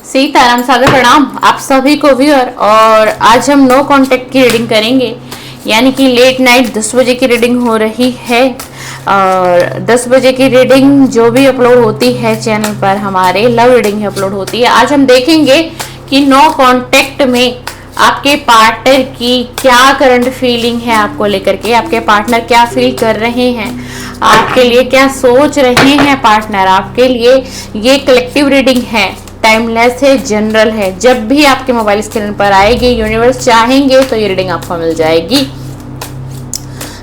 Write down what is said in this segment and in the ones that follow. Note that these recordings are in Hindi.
सीताराम सागर प्रणाम आप सभी को भी। और आज हम नो कांटेक्ट की रीडिंग करेंगे, यानी कि लेट नाइट 10 बजे की रीडिंग हो रही है। और 10 बजे की रीडिंग जो भी अपलोड होती है चैनल पर हमारे लव रीडिंग अपलोड होती है। आज हम देखेंगे कि नो कांटेक्ट में आपके पार्टनर की क्या करंट फीलिंग है आपको लेकर के, आपके पार्टनर क्या फील कर रहे हैं, आपके लिए क्या सोच रहे हैं पार्टनर आपके लिए। ये कलेक्टिव रीडिंग है, टाइमलेस है, जनरल है। जब भी आपके मोबाइल स्क्रीन पर आएगी, यूनिवर्स चाहेंगे तो ये रीडिंग आपको मिल जाएगी।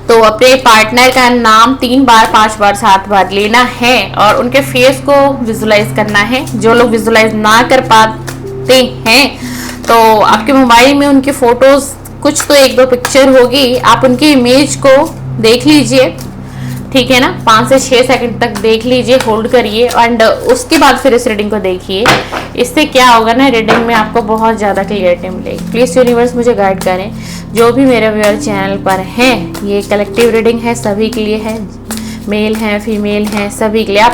तो अपने पार्टनर का नाम 3 बार 5 बार 7 बार लेना है और उनके फेस को विजुलाइज करना है। जो लोग विजुलाइज ना कर पाते हैं तो आपके मोबाइल में उनकी फोटोज कुछ तो 1-2 पिक्चर होगी, आप उनकी इमेज को देख लीजिए, ठीक है ना। 5 से 6 सेकंड तक देख लीजिए, होल्ड करिए एंड उसके बाद फिर इस रीडिंग को देखिए। इससे क्या होगा ना, रीडिंग में आपको बहुत ज़्यादा क्लियरिटी मिलेगी। प्लीज़ यूनिवर्स मुझे गाइड करें। जो भी मेरे व्यूअर चैनल पर हैं, ये कलेक्टिव रीडिंग है, सभी के लिए है, मेल हैं फीमेल हैं सभी के लिए।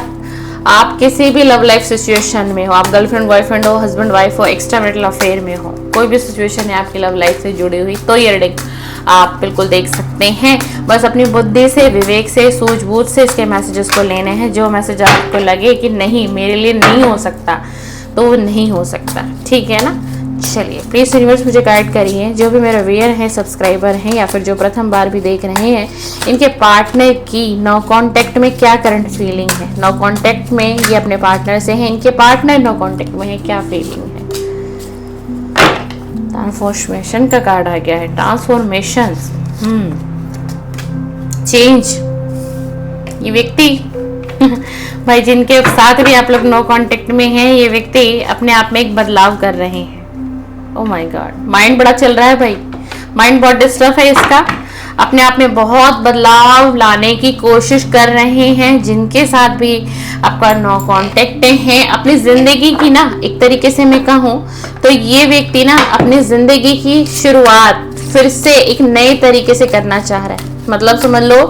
आप किसी भी लव लाइफ सिचुएशन में हो, आप गर्लफ्रेंड बॉयफ्रेंड हो, हस्बैंड वाइफ हो, एक्स्ट्रा मैरिटल अफेयर में हो, कोई भी सिचुएशन है आपकी लव लाइफ से जुड़ी हुई, तो ये रीडिंग आप बिल्कुल देख सकते हैं। बस अपनी बुद्धि से, विवेक से, सूझबूझ से इसके मैसेजेस को लेने हैं। जो मैसेज आपको लगे कि नहीं मेरे लिए नहीं हो सकता तो वो नहीं हो सकता, ठीक है ना। चलिए प्लीज़ यूनिवर्स मुझे गाइड करिए। जो भी मेरे व्यूअर हैं, सब्सक्राइबर हैं या फिर जो प्रथम बार भी देख रहे हैं, इनके पार्टनर की नो कांटेक्ट में क्या करंट फीलिंग है। नो कांटेक्ट में ये अपने पार्टनर से हैं, इनके पार्टनर नो कांटेक्ट में है, क्या फीलिंग है। ट्रांसफॉर्मेशन का कार्ड आ गया है, ट्रांसफॉर्मेशन, चेंज। ये व्यक्ति भाई जिनके साथ भी आप लोग नो कांटेक्ट में हैं, ये व्यक्ति अपने आप में एक बदलाव कर रहे हैं। ओ माय गॉड, माइंड बड़ा चल रहा है भाई, माइंड बहुत डिस्टर्ब है इसका। अपने आप में बहुत बदलाव लाने की कोशिश कर रहे हैं। जिनके साथ भी आपका नो कांटेक्ट है, अपनी जिंदगी की ना, एक तरीके से मैं कहूँ तो ये व्यक्ति ना अपनी जिंदगी की शुरुआत फिर से एक नए तरीके से करना चाह रहा है। मतलब समझ लो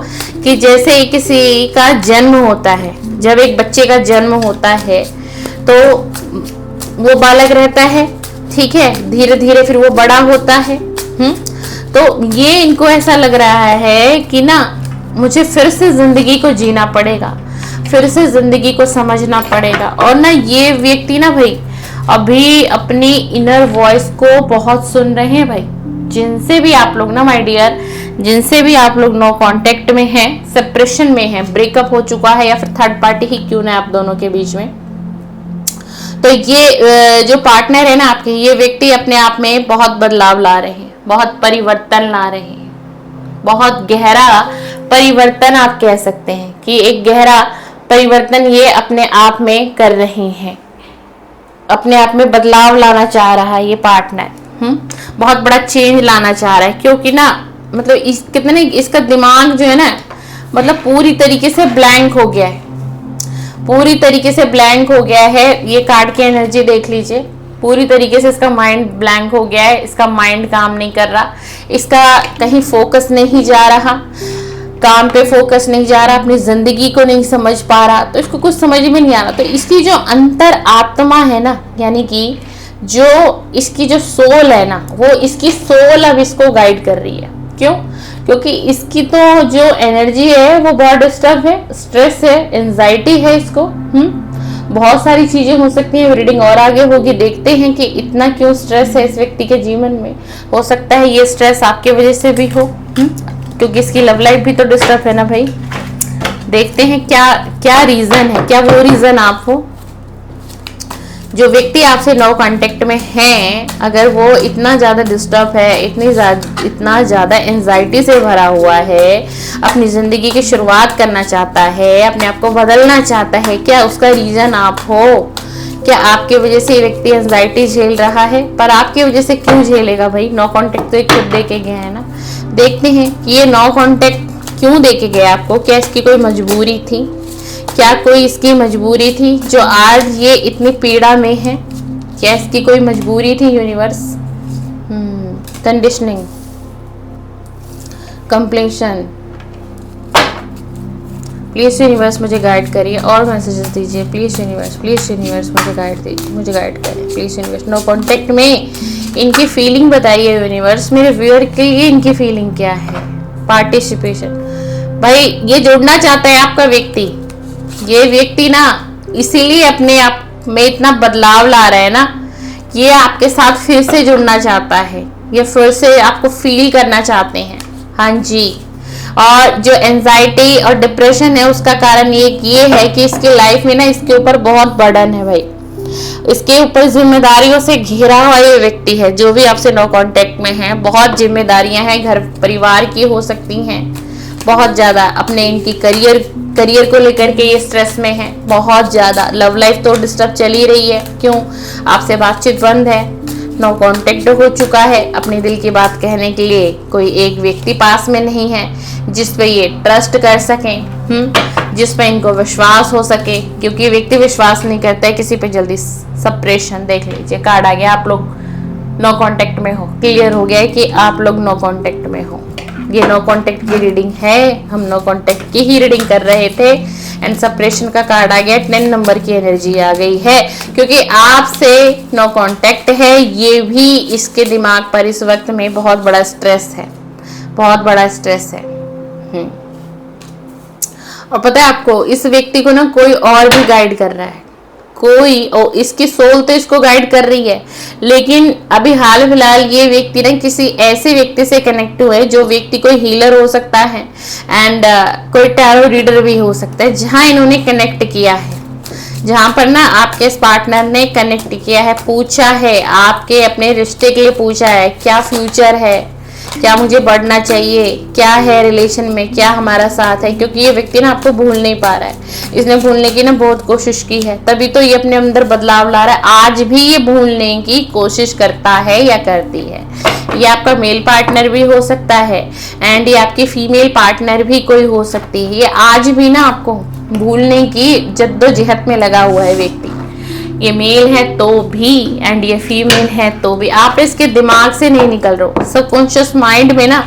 कि जैसे किसी का जन्म होता है, जब एक बच्चे का जन्म होता है तो वो बालक रहता है, ठीक है, धीरे धीरे फिर वो बड़ा होता है। तो ये इनको ऐसा लग रहा है कि ना मुझे फिर से जिंदगी को जीना पड़ेगा, फिर से जिंदगी को समझना पड़ेगा। और ना ये व्यक्ति ना भाई अभी अपनी इनर वॉइस को बहुत सुन रहे हैं भाई। जिनसे भी आप लोग ना माय डियर, जिनसे भी आप लोग नो कांटेक्ट में हैं, सेपरेशन में हैं, ब्रेकअप हो चुका है या फिर थर्ड पार्टी ही क्यों ना आप दोनों के बीच में, तो ये जो पार्टनर है ना आपके, ये व्यक्ति अपने आप में बहुत बदलाव ला रहे हैं, बहुत परिवर्तन ला रहे हैं, बहुत गहरा परिवर्तन आप कह सकते हैं कि एक गहरा परिवर्तन ये अपने आप में कर रहे हैं। अपने आप में बदलाव लाना चाह रहा है ये पार्टनर, बहुत बड़ा चेंज लाना चाह रहा है। क्योंकि ना मतलब इस कितने इसका दिमाग जो है ना, मतलब पूरी तरीके से ब्लैंक हो गया है, पूरी तरीके से ब्लैंक हो गया है। ये कार्ड की एनर्जी देख लीजिए, पूरी तरीके से इसका माइंड ब्लैंक हो गया है। इसका माइंड काम नहीं कर रहा, इसका कहीं फोकस नहीं जा रहा, काम पे फोकस नहीं जा रहा, अपनी जिंदगी को नहीं समझ पा रहा, तो इसको कुछ समझ में नहीं आ रहा। तो इसकी जो अंतर आत्मा है ना, यानी कि जो इसकी जो सोल है ना, वो इसकी सोल अब इसको गाइड कर रही है। क्यों? क्योंकि इसकी तो जो एनर्जी है वो बहुत डिस्टर्ब है, स्ट्रेस है, एंजाइटी है इसको। बहुत सारी चीजें हो सकती हैं। रीडिंग और आगे होगी, देखते हैं कि इतना क्यों स्ट्रेस है इस व्यक्ति के जीवन में। हो सकता है ये स्ट्रेस आपके वजह से भी हो, क्योंकि इसकी लव लाइफ भी तो डिस्टर्ब है ना भाई। देखते हैं क्या क्या रीजन है, क्या वो रीजन आप हो। जो व्यक्ति आपसे नो कांटेक्ट में है, अगर वो इतना ज़्यादा डिस्टर्ब है, इतना ज़्यादा एंजाइटी से भरा हुआ है, अपनी ज़िंदगी की शुरुआत करना चाहता है, अपने आप को बदलना चाहता है, क्या उसका रीज़न आप हो? क्या आपकी वजह से ये व्यक्ति एंजाइटी झेल रहा है? पर आपकी वजह से क्यों झेलेगा भाई? नो कांटेक्ट तो एक खुद दे के गया है ना। देखते हैं कि ये नो कांटेक्ट क्यों दे के गया आपको। क्या इसकी कोई मजबूरी थी? क्या कोई इसकी मजबूरी थी जो आज ये इतनी पीड़ा में है? क्या इसकी कोई मजबूरी थी universe? Conditioning, completion, please universe मुझे गाइड करिए और मैसेजेस दीजिए। प्लीज यूनिवर्स मुझे गाइड दीजिए, मुझे गाइड करिए प्लीज यूनिवर्स। नो कांटेक्ट में इनकी फीलिंग बताइए यूनिवर्स, मेरे व्यूअर के लिए इनकी फीलिंग क्या है। पार्टिसिपेशन, भाई ये जुड़ना चाहता है आपका व्यक्ति। ये व्यक्ति ना इसीलिए अपने आप में इतना बदलाव ला रहा है ना, ये आपके साथ फिर से जुड़ना चाहता है, ये फिर से आपको फील करना चाहते हैं। हाँ जी, और जो एंजाइटी और डिप्रेशन है उसका कारण ये है कि इसकी लाइफ में ना इसके ऊपर बहुत बर्डन है भाई, इसके ऊपर जिम्मेदारियों से घिरा हुआ ये व्यक्ति है। जो भी आपसे नो कांटेक्ट में है, बहुत जिम्मेदारियां हैं, घर परिवार की हो सकती हैं, बहुत ज्यादा अपने इनकी करियर को लेकर के ये स्ट्रेस में है बहुत ज्यादा। लव लाइफ तो डिस्टर्ब चल ही रही है, क्यों? आपसे बातचीत बंद है, नो कांटेक्ट हो चुका है, अपने दिल की बात कहने के लिए कोई एक व्यक्ति पास में नहीं है जिस पे ये ट्रस्ट कर सकें, जिस पे इनको विश्वास हो सके, क्योंकि व्यक्ति विश्वास नहीं करता है किसी पे जल्दी। सप्रेशन देख लीजिए, कार्ड आ गया, आप लोग नो कांटेक्ट में हो। क्लियर हो गया है कि आप लोग नो कांटेक्ट में हो। ये नो कांटेक्ट की रीडिंग है, हम नो कांटेक्ट की ही रीडिंग कर रहे थे एंड सेपरेशन का कार्ड आ गया, 10 नंबर की एनर्जी आ गई है, क्योंकि आपसे नो कांटेक्ट है। ये भी इसके दिमाग पर इस वक्त में बहुत बड़ा स्ट्रेस है, बहुत बड़ा स्ट्रेस है। और पता है आपको, इस व्यक्ति को ना कोई और भी गाइड कर रहा है, कोई, और इसकी सोल तो इसको गाइड कर रही है, लेकिन अभी हाल फिलहाल ये व्यक्ति ना किसी ऐसे व्यक्ति से कनेक्ट हुए, जो व्यक्ति कोई हीलर हो सकता है एंड कोई टैरो रीडर भी हो सकता है, जहां इन्होंने कनेक्ट किया है, जहां पर ना आपके इस पार्टनर ने कनेक्ट किया है, पूछा है आपके अपने रिश्ते के लिए, पूछा है क्या फ्यूचर है, क्या मुझे बढ़ना चाहिए, क्या है रिलेशन में, क्या हमारा साथ है। क्योंकि ये व्यक्ति ना आपको भूल नहीं पा रहा है, इसने भूलने की ना बहुत कोशिश की है, तभी तो ये अपने अंदर बदलाव ला रहा है। आज भी ये भूलने की कोशिश करता है या करती है। ये आपका मेल पार्टनर भी हो सकता है एंड ये आपकी फीमेल पार्टनर भी कोई हो सकती है। ये आज भी ना आपको भूलने की जद्दोजहद में लगा हुआ है व्यक्ति। ये मेल है तो भी एंड ये फीमेल है तो भी, आप इसके दिमाग से नहीं निकल रहे हो। सबकॉन्शियस माइंड में ना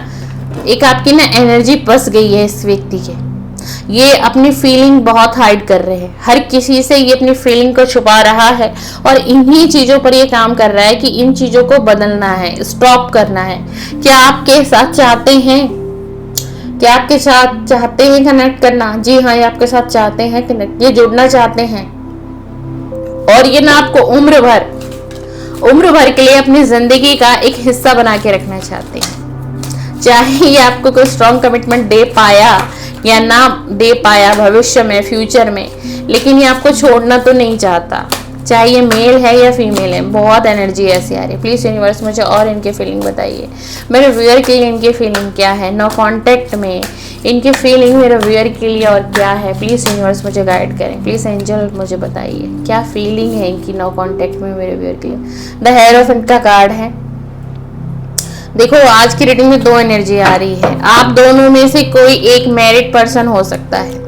एक आपकी ना एनर्जी बस गई है इस व्यक्ति के। ये अपनी फीलिंग बहुत हाइड कर रहे हैं, हर किसी से ये अपनी फीलिंग को छुपा रहा है और इन्हीं चीजों पर ये काम कर रहा है कि इन चीजों को बदलना है, स्टॉप करना है। क्या आपके साथ चाहते हैं, क्या आपके साथ चाहते हैं कनेक्ट करना? जी हाँ, ये आपके साथ चाहते हैं कनेक्ट, ये जुड़ना चाहते हैं और ये ना आपको उम्र भर के लिए अपनी जिंदगी का एक हिस्सा बना के रखना चाहते हैं। चाहे ये आपको कोई स्ट्रॉन्ग कमिटमेंट दे पाया या ना दे पाया भविष्य में, फ्यूचर में, लेकिन ये आपको छोड़ना तो नहीं चाहता, चाहे ये मेल है या फीमेल है। बहुत एनर्जी ऐसी आ रही है। प्लीज यूनिवर्स मुझे और इनकी फीलिंग बताइए, मेरे व्यूअर के लिए इनकी फीलिंग क्या है, नो कांटेक्ट में इनकी फीलिंग मेरे व्यूअर के लिए और क्या है। प्लीज यूनिवर्स मुझे गाइड करें, प्लीज एंजल मुझे बताइए क्या फीलिंग है इनकी नो कांटेक्ट में मेरे व्यूअर के लिए। द हेयर ऑफ इनका कार्ड है। देखो, आज की रीडिंग में 2 एनर्जी आ रही है। आप दोनों में से कोई एक मैरिड पर्सन हो सकता है,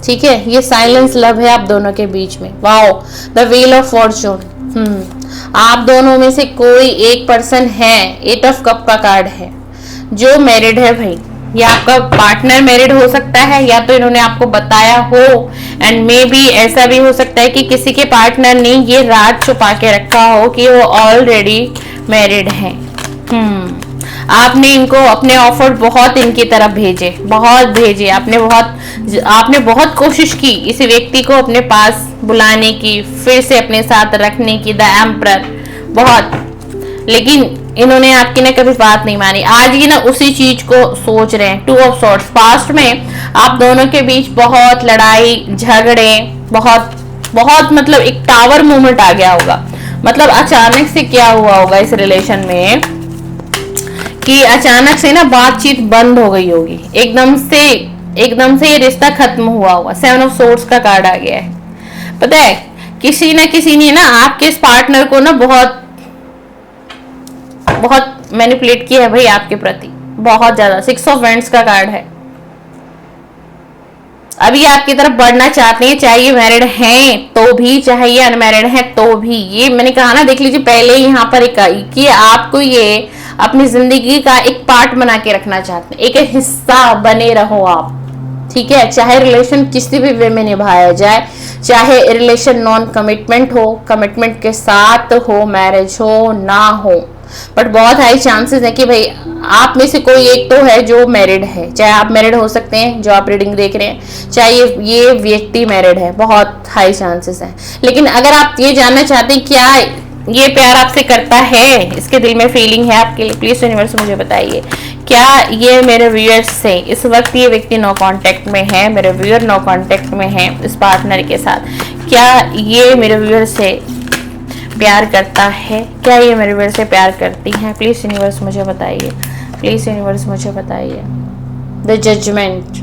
ठीक है। ये साइलेंस लव है आप दोनों के बीच में। Wow, the wheel of Fortune. आप दोनों में से कोई एक पर्सन है, 8 ऑफ कप का कार्ड है, जो मैरिड है भाई। या आपका पार्टनर मैरिड हो सकता है या तो इन्होंने आपको बताया हो एंड मे बी ऐसा भी हो सकता है कि किसी के पार्टनर ने ये राज छुपा के रखा हो कि वो ऑलरेडी मैरिड है। आपने इनको अपने ऑफर बहुत इनकी तरफ भेजे, बहुत भेजे, आपने बहुत कोशिश की इस व्यक्ति को अपने पास बुलाने की, फिर से अपने साथ रखने की, द एम्परर, बहुत, लेकिन इन्होंने आपकी ना कभी बात नहीं मानी। आज ये ना उसी चीज को सोच रहे हैं। 2 ऑफ सॉर्ड्स। पास्ट में आप दोनों के बीच बहुत लड़ाई झगड़े, बहुत मतलब एक टावर मूवमेंट आ गया होगा। मतलब अचानक से क्या हुआ होगा इस रिलेशन में कि अचानक से ना बातचीत बंद हो गई होगी, एकदम से ये रिश्ता खत्म हुआ होगा। 7 ऑफ सोर्ड्स का कार्ड आ गया है। पता है, किसी ना किसी ने ना आपके इस पार्टनर को ना बहुत मैनिपुलेट किया है भाई आपके प्रति, बहुत ज्यादा। 6 ऑफ वेंड्स का कार्ड है। अभी आपकी तरफ बढ़ना चाहते हैं, चाहे ये मैरिड हैं तो भी, चाहे ये अनमैरिड हैं तो भी। ये मैंने कहा ना, देख लीजिए पहले यहाँ पर एक कि आपको ये अपनी जिंदगी का एक पार्ट बना के रखना चाहते हैं, एक हिस्सा बने रहो आप। ठीक है, चाहे रिलेशन किसी भी वे में निभाया जाए, चाहे रिलेशन नॉन कमिटमेंट हो, कमिटमेंट के साथ हो, मैरिज हो ना हो, बट बहुत हाई चांसेस है कि भाई आप में से कोई एक तो है जो मैरिड है। चाहे आप मैरिड हो सकते हैं जो आप रीडिंग देख रहे हैं, चाहे ये व्यक्ति मैरिड है, बहुत हाई चांसेस है। लेकिन अगर आप ये जानना चाहते हैं क्या ये प्यार आपसे करता है, इसके दिल में फीलिंग है आपके लिए, प्लीज यूनिवर्स मुझे बताइए, क्या ये मेरे व्यूअर्स से इस वक्त ये व्यक्ति नो कांटेक्ट में है, मेरे व्यूअर नो कांटेक्ट में है इस पार्टनर के साथ, क्या ये मेरे व्यूअर से प्यार करता है, क्या ये मेरे व्यूअर से प्यार करती है? प्लीज यूनिवर्स मुझे बताइए, प्लीज यूनिवर्स मुझे बताइए। The judgement.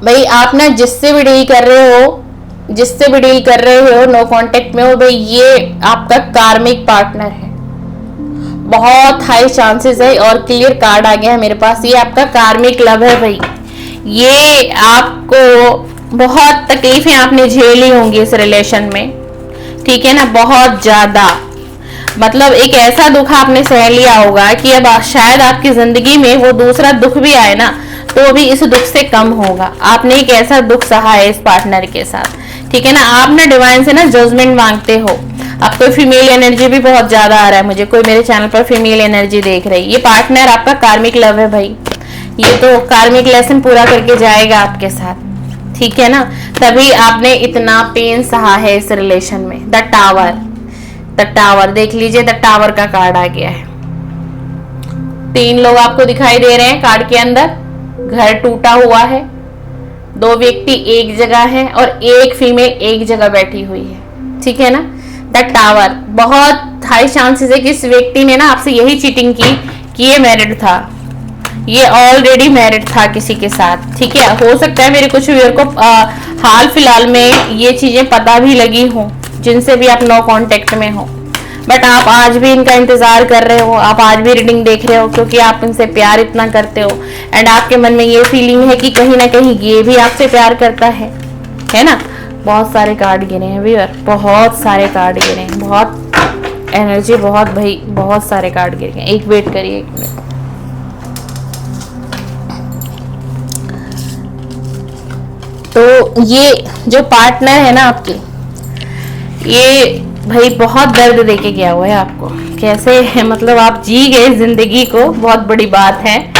भाई आप ना जिससे भी डील कर रहे हो, जिससे भी डील कर रहे हो, नो कांटेक्ट में हो, भाई ये आपका कार्मिक पार्टनर है, बहुत हाई चांसेस है। और क्लियर कार्ड आ गया है मेरे पास, ये आपका कार्मिक लव है भाई। ये आपको बहुत तकलीफें आपने झेली होंगी इस रिलेशन में, ठीक है ना, बहुत ज्यादा, मतलब एक ऐसा दुख आपने सह लिया होगा कि अब शायद आपकी जिंदगी में वो दूसरा दुख भी आए ना तो भी इस दुख से कम होगा। आपने एक ऐसा दुख सहा है इस पार्टनर के साथ, ठीक है ना। आप ना डिवाइन से ना जजमेंट मांगते हो। आपको फीमेल एनर्जी भी बहुत ज्यादा आ रहा है, मुझे कोई मेरे चैनल पर फीमेल एनर्जी देख रही है। ये पार्टनर आपका कार्मिक लव है भाई, ये तो कार्मिक लेसन पूरा करके जाएगा आपके साथ, ठीक है ना। तभी आपने इतना पेन सहा है इस रिलेशन में। द टावर, द टावर देख लीजिए, द टावर का कार्ड आ गया है। 3 लोग आपको दिखाई दे रहे हैं कार्ड के अंदर। घर टूटा हुआ है, 2 व्यक्ति एक जगह है और एक फीमेल एक जगह बैठी हुई है, ठीक है ना। द टावर, बहुत हाई चांसेस है कि इस व्यक्ति ने ना आपसे यही चीटिंग की कि ये मैरिड था, ये ऑलरेडी मैरिड था किसी के साथ, ठीक है। हो सकता है मेरे कुछ व्यूअर को हाल फिलहाल में ये चीजें पता भी लगी हो, जिनसे भी आप नो कांटेक्ट में हो, बट आप आज भी इनका इंतजार कर रहे हो, आप आज भी रीडिंग देख रहे हो क्योंकि आप इनसे प्यार इतना करते हो। एंड आपके मन में ये फीलिंग है कि कहीं ना कहीं ये भी आपसे प्यार करता है ना। बहुत सारे कार्ड गिरे हैं व्यूअर, बहुत सारे कार्ड गिरे हैं, बहुत एनर्जी, बहुत भाई बहुत सारे कार्ड गिरे हैं। एक वेट करिए, 1 मिनट। तो ये जो पार्टनर है ना आपके, ये भाई बहुत दर्द देके गया हुआ है आपको। कैसे है, मतलब आप जी गए जिंदगी को, बहुत बड़ी बात है,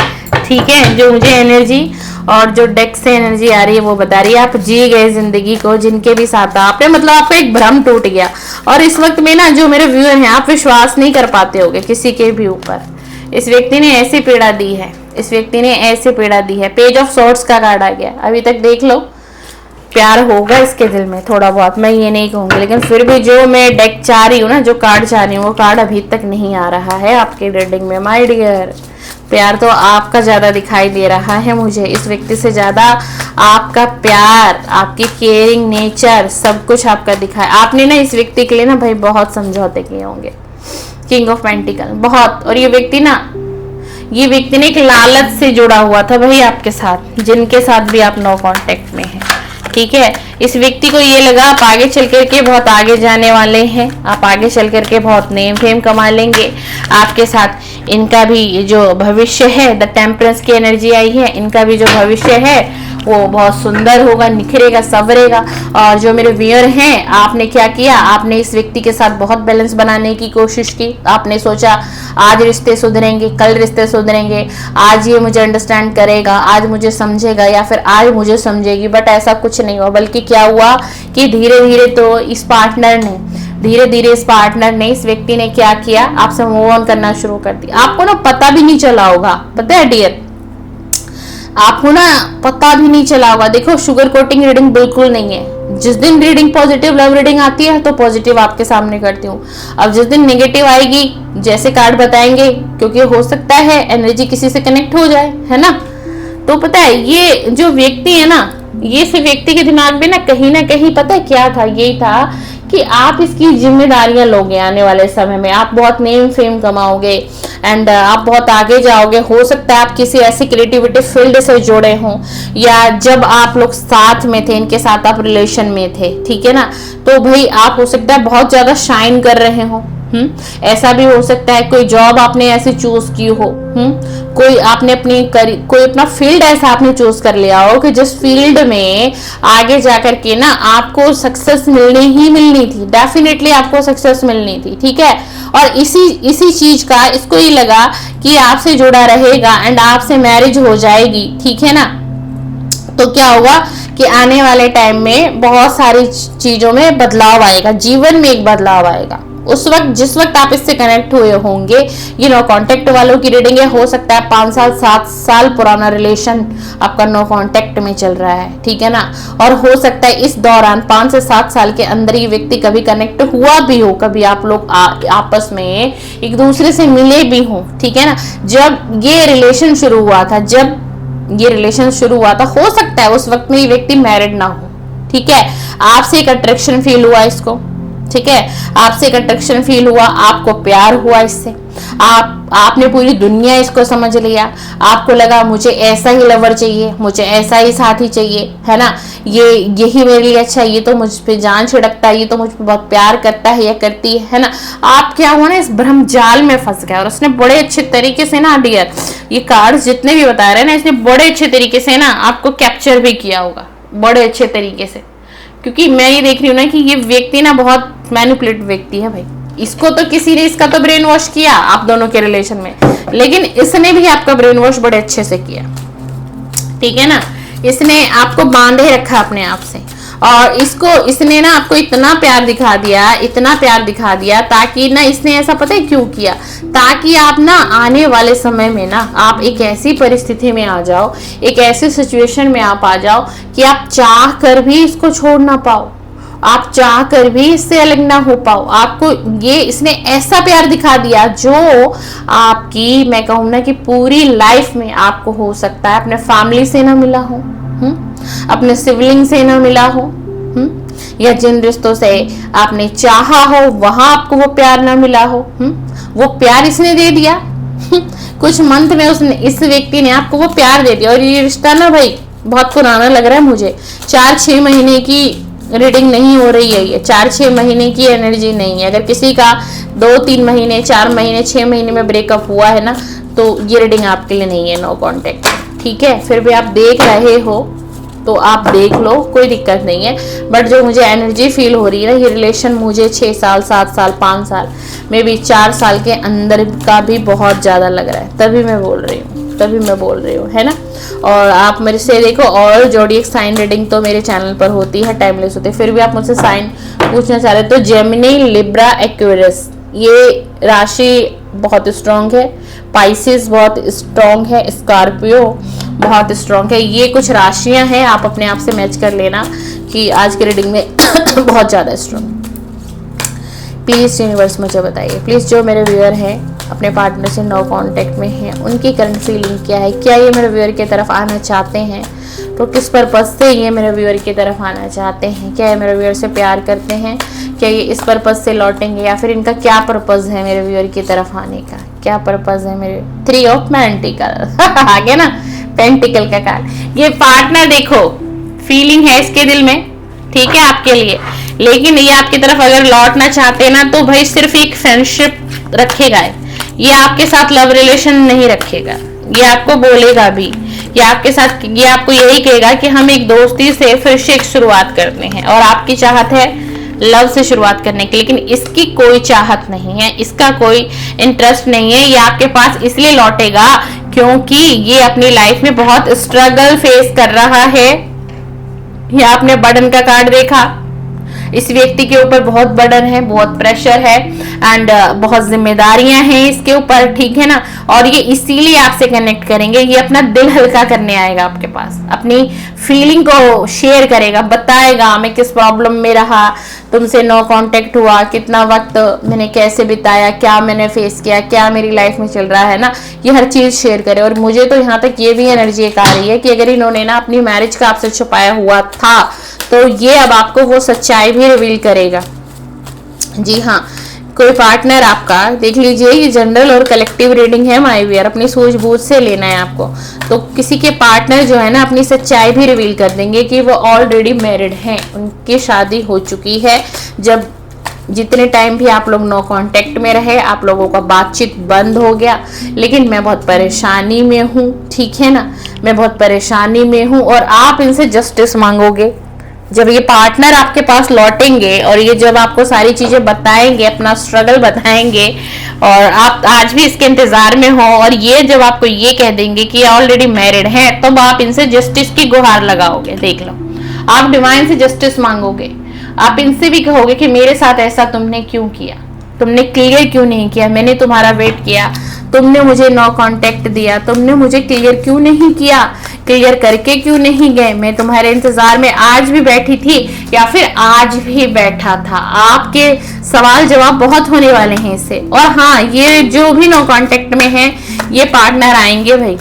ठीक है। जो मुझे एनर्जी और जो डेक से एनर्जी आ रही है वो बता रही है आप जी गए जिंदगी को, जिनके भी साथ आपने, मतलब आपका एक भ्रम टूट गया। और इस वक्त में ना जो मेरे व्यूअर हैं, आप विश्वास नहीं कर पाते होगे किसी के भी ऊपर। इस व्यक्ति ने ऐसी पीड़ा दी है, इस व्यक्ति ने ऐसी पीड़ा दी है। पेज ऑफ सॉर्ड्स का कार्ड आ गया। अभी तक देख लो, प्यार होगा इसके दिल में थोड़ा बहुत, मैं ये नहीं कहूंगी, लेकिन फिर भी जो मैं डेक चाह रही हूँ ना, जो कार्ड चाह रही हूँ, वो कार्ड अभी तक नहीं आ रहा है आपके रीडिंग में माय डियर। प्यार तो आपका ज्यादा दिखाई दे रहा है मुझे, इस व्यक्ति से ज्यादा आपका प्यार, आपकी केयरिंग नेचर, सब कुछ आपका दिखा। आपने ना इस व्यक्ति के लिए ना भाई बहुत समझौते किए होंगे। किंग ऑफ पेंटिकल, बहुत। और ये व्यक्ति ने एक लालच से जुड़ा हुआ था भाई आपके साथ, जिनके साथ भी आप नो कांटेक्ट में हैं, ठीक है। इस व्यक्ति को ये लगा आप आगे चल करके बहुत आगे जाने वाले हैं, आप आगे चल करके बहुत नेम फेम कमा लेंगे। आपके साथ इनका भी जो भविष्य है, द टेम्परेंस की एनर्जी आई है, इनका भी जो भविष्य है वो बहुत सुंदर होगा, निखरेगा, संवरेगा। और जो मेरे व्यूअर हैं, आपने क्या किया, आपने इस व्यक्ति के साथ बहुत बैलेंस बनाने की कोशिश की। आपने सोचा आज रिश्ते सुधरेंगे, कल रिश्ते सुधरेंगे, आज ये मुझे अंडरस्टैंड करेगा, आज मुझे समझेगा, या फिर आज मुझे समझेगी, बट ऐसा कुछ नहीं हुआ। बल्कि क्या हुआ कि धीरे धीरे तो इस पार्टनर ने इस व्यक्ति ने क्या किया, आपसे मूव ऑन करना शुरू कर दिया। आपको ना पता भी नहीं चला होगा, पता है डियर, आपको ना पता भी नहीं चला होगा। देखो, शुगर कोटिंग रीडिंग बिल्कुल नहीं है। जिस दिन रीडिंग पॉजिटिव लव रीडिंग आती है तो पॉजिटिव आपके सामने करती हूँ। अब जिस दिन नेगेटिव आएगी, जैसे कार्ड बताएंगे, क्योंकि हो सकता है एनर्जी किसी से कनेक्ट हो जाए, है ना। तो पता है ये जो व्यक्ति है ना, ये से व्यक्ति के दिमाग में ना कहीं पता है क्या था, यही था कि आप इसकी जिम्मेदारियां लोगे आने वाले समय में, आप बहुत नेम फेम कमाओगे एंड आप बहुत आगे जाओगे। हो सकता है आप किसी ऐसी क्रिएटिविटी फील्ड से जुड़े हों, या जब आप लोग साथ में थे, इनके साथ आप रिलेशन में थे, ठीक है ना, तो भाई आप हो सकता है बहुत ज्यादा शाइन कर रहे हो, ऐसा भी हो सकता है कोई जॉब आपने ऐसे चूज की हो, कोई आपने कोई अपना फील्ड ऐसा आपने चूज कर लिया हो कि जिस फील्ड में आगे जाकर के ना आपको सक्सेस मिलनी ही मिलनी थी, डेफिनेटली आपको सक्सेस मिलनी थी, ठीक है। और इसी चीज का इसको ये लगा कि आपसे जुड़ा रहेगा एंड आपसे मैरिज हो जाएगी, ठीक है ना। तो क्या होगा कि आने वाले टाइम में बहुत सारी चीजों में बदलाव आएगा, जीवन में एक बदलाव आएगा। उस वक्त जिस वक्त आप इससे कनेक्ट हुए होंगे, कांटेक्ट वालों की रीडिंग है, हो सकता है 5 साल 7 साल पुराना रिलेशन आपका नो कांटेक्ट में चल रहा है, ठीक है ना। और हो सकता है इस दौरान 5 से 7 साल के अंदर ये व्यक्ति कभी कनेक्ट हुआ भी हो, कभी आप लोग आपस में एक दूसरे से मिले भी हो, ठीक है ना। जब ये रिलेशन शुरू हुआ था, हो सकता है उस वक्त में ये व्यक्ति मैरिड ना हो, ठीक है। आपसे एक अट्रैक्शन फील हुआ इसको, ठीक है, आपसे एक अट्रैक्शन फील हुआ, आपको प्यार हुआ इससे, आपने पूरी दुनिया इसको समझ लिया, आपको लगा मुझे ऐसा ही लवर चाहिए, मुझे ऐसा ही साथी चाहिए, है ना, यही मेरे लिए अच्छा, ये तो मुझ पे जान छिड़कता है, ये तो मुझ पे बहुत प्यार करता है या करती है ना। आप क्या हुआ ना, इस भ्रम जाल में फंस गया। और उसने बड़े अच्छे तरीके से ना डियर, ये कार्ड्स जितने भी बता रहे हैं ना, इसने बड़े अच्छे तरीके से ना आपको कैप्चर भी किया होगा, बड़े अच्छे तरीके से। क्योंकि मैं ये देख रही हूँ ना कि ये व्यक्ति ना बहुत मैनिपुलेटिव व्यक्ति है भाई। इसको तो किसी ने इसका तो ब्रेन वॉश किया आप दोनों के रिलेशन में, लेकिन इसने भी आपका ब्रेन वॉश बड़े अच्छे से किया, ठीक है ना। इसने आपको बांधे रखा अपने आप से, और इसने ना आपको इतना प्यार दिखा दिया, ताकि ना इसने ऐसा पता है क्यों किया, ताकि आप ना आने वाले समय में ना आप एक ऐसी परिस्थिति में आ जाओ, एक ऐसी सिचुएशन में आप आ जाओ कि आप चाह कर भी इसको छोड़ ना पाओ, आप चाह कर भी इससे अलग ना हो पाओ। आपको ये इसने ऐसा प्यार दिखा दिया जो आपकी, मैं कहूँ ना कि पूरी लाइफ में आपको हो सकता है अपने फैमिली से ना मिला हो, अपने सिबलिंग से ना मिला हो, या जिन रिश्तों से आपने चाहा हो वहां आपको वो प्यार ना मिला हो, वो प्यार इसने दे दिया। कुछ मंथ में इस व्यक्ति ने आपको वो प्यार दे दिया। और ये रिश्ता ना भाई बहुत पुराना लग रहा है मुझे, 4-6 महीने की रीडिंग नहीं हो रही है, ये 4-6 महीने की एनर्जी नहीं है। अगर किसी का 2-3 महीने 4 महीने 6 महीने में ब्रेकअप हुआ है ना, तो ये रीडिंग आपके लिए नहीं है, नो कांटेक्ट, ठीक है। फिर भी आप देख रहे हो तो आप देख लो, कोई दिक्कत नहीं है। बट जो मुझे एनर्जी फील हो रही है ना, ये रिलेशन मुझे 6 साल 7 साल 5 साल मे बी 4 साल के अंदर का भी बहुत ज्यादा लग रहा है, तभी मैं बोल रही हूँ, है ना। और आप मेरे से देखो, और जोडिएक साइन रीडिंग तो मेरे चैनल पर होती है, टाइमलेस होती है, फिर भी आप मुझसे साइन पूछना चाह रहे हो तो जेमिनी, लिब्रा, एक्वेरियस, ये राशि बहुत स्ट्रांग है, पाइसेस बहुत स्ट्रांग है, स्कॉर्पियो बहुत स्ट्रांग है। ये कुछ राशियां हैं, आप अपने आप से मैच कर लेना कि आज की रीडिंग में बहुत ज्यादा स्ट्रांग। प्लीज यूनिवर्स मुझे बताइए, प्लीज जो मेरे व्यूअर हैं अपने पार्टनर से नो कांटेक्ट में हैं, उनकी करंट फीलिंग क्या है, क्या ये मेरे व्यूअर की तरफ आना चाहते हैं, तो किस पर्पज से ये मेरे व्यूअर की तरफ आना चाहते हैं, क्या ये मेरे व्यूअर से प्यार करते हैं, क्या ये इस पर्पज से लौटेंगे, या फिर इनका क्या पर्पज है मेरे व्यूअर की तरफ आने का, क्या पर्पज है मेरे 3 ऑफ पेंटिकल आगे ना, पेंटिकल का कार्ड। ये पार्टनर देखो फीलिंग है इसके दिल में, ठीक है, आपके लिए, लेकिन ये आपकी तरफ अगर लौटना चाहते हैं ना, तो भाई सिर्फ एक फ्रेंडशिप रखेगा, ये आपके साथ लव रिलेशन नहीं रखेगा, ये आपको बोलेगा भी, ये आपके साथ, ये आपको यही कहेगा कि हम एक दोस्ती से फिर से एक शुरुआत करते हैं, और आपकी चाहत है लव से शुरुआत करने की, लेकिन इसकी कोई चाहत नहीं है, इसका कोई इंटरेस्ट नहीं है। ये आपके पास इसलिए लौटेगा क्योंकि ये अपनी लाइफ में बहुत स्ट्रगल फेस कर रहा है। ये आपने बर्डन का कार्ड देखा, इस व्यक्ति के ऊपर बहुत बर्डन है, बहुत प्रेशर है, एंड बहुत जिम्मेदारियां हैं इसके ऊपर, ठीक है ना। और ये इसीलिए आपसे कनेक्ट करेंगे, ये अपना दिल हल्का करने आएगा आपके पास, अपनी फीलिंग को शेयर करेगा, बताएगा मैं किस प्रॉब्लम में रहा, तुमसे नो कांटेक्ट हुआ, कितना वक्त मैंने कैसे बिताया, क्या मैंने फेस किया, क्या मेरी लाइफ में चल रहा है ना, ये हर चीज शेयर करे। और मुझे तो यहाँ तक ये भी एनर्जी एक आ रही है कि अगर इन्होंने ना अपनी मैरिज का आपसे छुपाया हुआ था, तो ये अब आपको वो सच्चाई भी रिवील करेगा। जी हाँ, कोई पार्टनर आपका, देख लीजिए ये जनरल और कलेक्टिव रीडिंग है माय व्यूअर, अपनी सूझबूझ से लेना है आपको। तो किसी के पार्टनर जो है ना अपनी सच्चाई भी रिवील कर देंगे कि वो ऑलरेडी मैरिड हैं, उनकी शादी हो चुकी है। जब जितने टाइम भी आप लोग नो कांटेक्ट में रहे, आप लोगों का बातचीत बंद हो गया, लेकिन मैं बहुत परेशानी में हूँ, ठीक है ना, मैं बहुत परेशानी में हूँ और आप इनसे जस्टिस मांगोगे। जब ये पार्टनर आपके पास लौटेंगे और ये जब आपको सारी चीजें बताएंगे, अपना स्ट्रगल बताएंगे और आप आज भी इसके इंतजार में हो, और ये जब आपको ये कह देंगे कि ऑलरेडी मैरिड हैं, तब आप इनसे जस्टिस की गुहार लगाओगे। देख लो, आप डिवाइन से जस्टिस मांगोगे, आप इनसे भी कहोगे कि मेरे साथ ऐसा तुमने क्यों किया, तुमने क्लियर क्यों नहीं किया, मैंने तुम्हारा वेट किया, तुमने मुझे नो कांटेक्ट दिया, तुमने मुझे क्लियर क्यों नहीं किया, क्लियर करके क्यों नहीं गए, मैं तुम्हारे इंतजार में आज भी बैठी थी या फिर आज भी बैठा था। आपके सवाल जवाब बहुत होने वाले हैं इससे। और हाँ, ये जो भी नो कांटेक्ट में है, ये पार्टनर आएंगे भाई,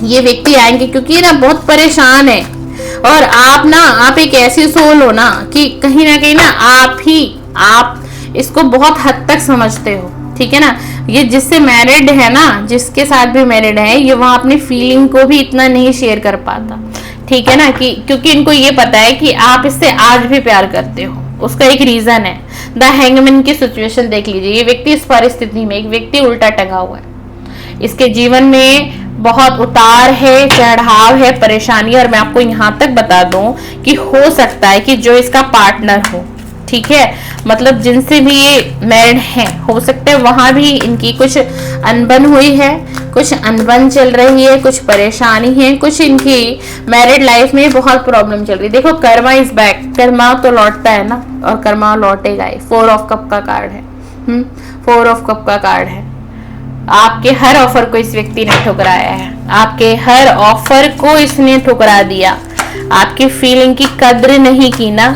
ये व्यक्ति आएंगे, क्योंकि ना बहुत परेशान है। और आप एक ऐसी सोल हो ना कि कहीं ना कहीं ना आप इसको बहुत हद तक समझते हो, ठीक है ना। ये जिससे मैरिड है ना, जिसके साथ भी मैरिड है, ये वहां अपनी फीलिंग को भी इतना नहीं शेयर कर पाता, ठीक है ना, कि क्योंकि इनको ये पता है कि आप इससे आज भी प्यार करते हो। उसका एक रीजन है। द हैंगमैन की सिचुएशन देख लीजिए, ये व्यक्ति इस परिस्थिति में, एक व्यक्ति उल्टा टंगा हुआ है, इसके जीवन में बहुत उतार है, चढ़ाव है, परेशानी। और मैं आपको यहाँ तक बता दूं कि हो सकता है कि जो इसका पार्टनर हो, ठीक है, मतलब जिनसे भी ये मैरिड है, हो सकता है वहां भी इनकी कुछ अनबन हुई है, कुछ अनबन चल रही है, कुछ परेशानी है, कुछ इनकी मैरिड लाइफ में बहुत प्रॉब्लम चल रही है। देखो, कर्मा इज बैक, कर्मा तो लौटता है ना, और कर्मा लौटेगा ही। 4 ऑफ कप का कार्ड है, 4 ऑफ कप का कार्ड है। आपके हर ऑफर को इस व्यक्ति ने ठुकराया है, आपके हर ऑफर को इसने ठुकरा दिया, आपकी फीलिंग की कद्र नहीं की ना,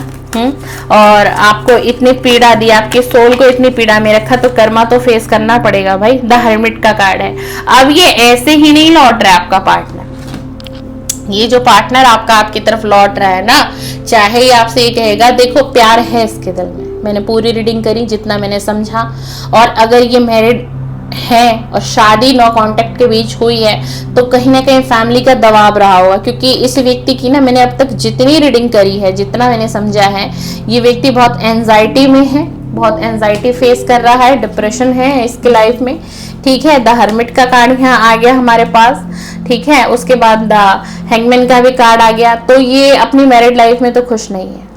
और आपको इतनी पीड़ा दी, आपके सोल को इतनी पीड़ा में रखा, तो कर्मा तो फेस करना पड़ेगा भाई। द हर्मिट का कार्ड है। अब ये ऐसे ही नहीं लौट रहा है आपका पार्टनर, ये जो पार्टनर आपका आपकी तरफ लौट रहा है ना, चाहे ये आपसे ये कहेगा, देखो प्यार है इसके दिल में, मैंने पूरी रीडिंग करी जितना मैंने समझा, और अगर ये मैरिड है और शादी नो कांटेक्ट के बीच हुई है, तो कहीं ना कहीं फैमिली का दबाव रहा होगा, क्योंकि इस व्यक्ति की ना, मैंने अब तक जितनी रीडिंग करी है, जितना मैंने समझा है, ये व्यक्ति बहुत एंजाइटी में है, बहुत एंजाइटी फेस कर रहा है, डिप्रेशन है इसके लाइफ में, ठीक है। द हर्मिट का कार्ड यहाँ आ गया हमारे पास, ठीक है। उसके बाद द हैंगमैन का भी कार्ड आ गया। तो ये अपनी मैरिड लाइफ में तो खुश नहीं है